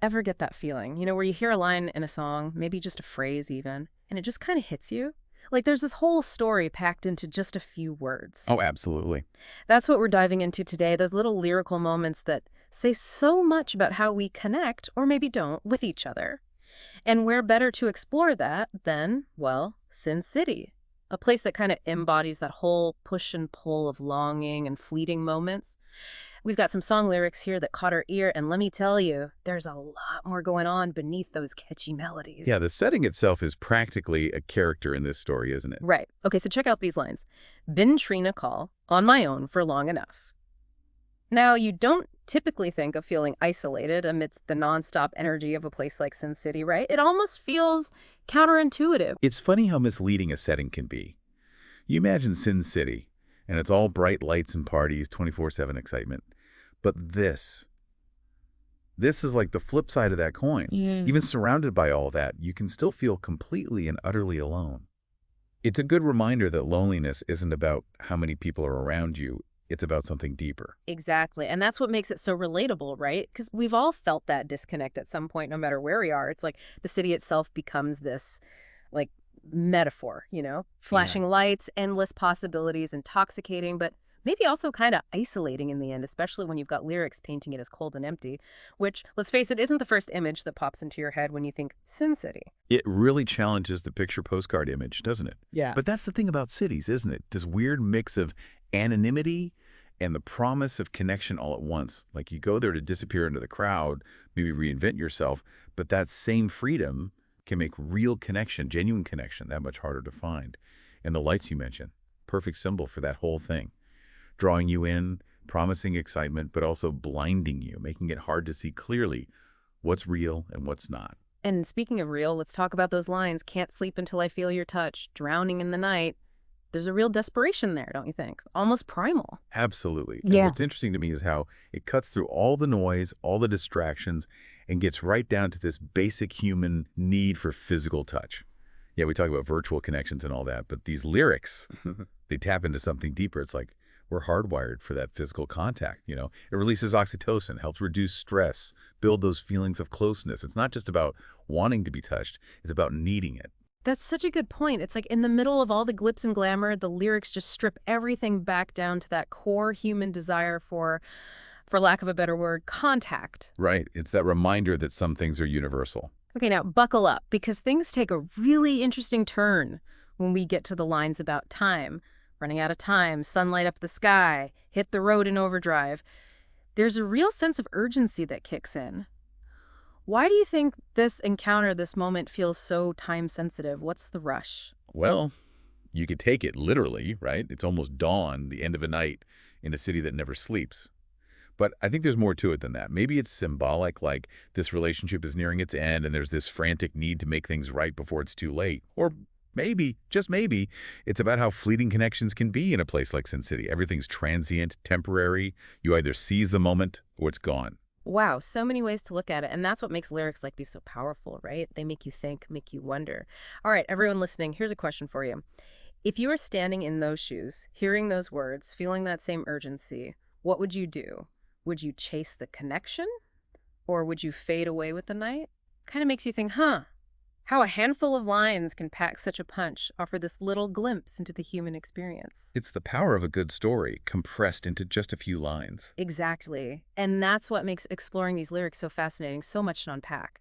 Ever get that feeling, where you hear a line in a song, maybe just a phrase even, and it just kind of hits you? Like there's this whole story packed into just a few words. Oh, absolutely. That's what we're diving into today, those little lyrical moments that say so much about how we connect, or maybe don't, with each other. And where better to explore that than, well, Sin City, a place that kind of embodies that whole push and pull of longing and fleeting moments. We've got some song lyrics here that caught our ear, and let me tell you, there's a lot more going on beneath those catchy melodies. Yeah, the setting itself is practically a character in this story, isn't it? Right. Okay, so check out these lines. Been Trina call on my own for long enough. Now, you don't typically think of feeling isolated amidst the nonstop energy of a place like Sin City, right? It almost feels counterintuitive. It's funny how misleading a setting can be. You imagine Sin City, and it's all bright lights and parties, 24/7 excitement. But this is like the flip side of that coin. Yeah. Even surrounded by all that, you can still feel completely and utterly alone. It's a good reminder that loneliness isn't about how many people are around you. It's about something deeper. Exactly. And that's what makes it so relatable, right? Because we've all felt that disconnect at some point, no matter where we are. It's like the city itself becomes this, like, metaphor, Yeah. flashing lights, endless possibilities, intoxicating, but maybe also kind of isolating in the end, especially when you've got lyrics painting it as cold and empty, which, let's face it, isn't the first image that pops into your head when you think Sin City. It really challenges the picture postcard image, doesn't it? Yeah. But that's the thing about cities, isn't it? This weird mix of anonymity and the promise of connection all at once. Like you go there to disappear into the crowd, maybe reinvent yourself, but that same freedom can make real connection, genuine connection, that much harder to find. And the lights you mentioned, perfect symbol for that whole thing. Drawing you in, promising excitement, but also blinding you, making it hard to see clearly what's real and what's not. And speaking of real, let's talk about those lines. Can't sleep until I feel your touch, drowning in the night. There's a real desperation there, don't you think? Almost primal. Absolutely. And Yeah. what's interesting to me is how it cuts through all the noise, all the distractions, and gets right down to this basic human need for physical touch. Yeah, we talk about virtual connections and all that, but these lyrics, they tap into something deeper. It's like we're hardwired for that physical contact. It releases oxytocin, helps reduce stress, build those feelings of closeness. It's not just about wanting to be touched, it's about needing it. That's such a good point. It's like in the middle of all the glitz and glamour, the lyrics just strip everything back down to that core human desire for lack of a better word, contact. Right. It's that reminder that some things are universal. Okay, now buckle up because things take a really interesting turn when we get to the lines about time. Running out of time, sunlight up the sky, hit the road in overdrive. There's a real sense of urgency that kicks in. Why do you think this encounter, this moment feels so time sensitive? What's the rush? Well, you could take it literally, right? It's almost dawn, the end of a night in a city that never sleeps. But I think there's more to it than that. Maybe it's symbolic, like this relationship is nearing its end and there's this frantic need to make things right before it's too late. Or maybe, just maybe, it's about how fleeting connections can be in a place like Sin City. Everything's transient, temporary. You either seize the moment or it's gone. Wow, so many ways to look at it. And that's what makes lyrics like these so powerful, right? They make you think, make you wonder. All right, everyone listening, here's a question for you. If you were standing in those shoes, hearing those words, feeling that same urgency, what would you do? Would you chase the connection or would you fade away with the night? Kind of makes you think, huh, how a handful of lines can pack such a punch, offer this little glimpse into the human experience. It's the power of a good story compressed into just a few lines. Exactly. And that's what makes exploring these lyrics so fascinating, so much to unpack.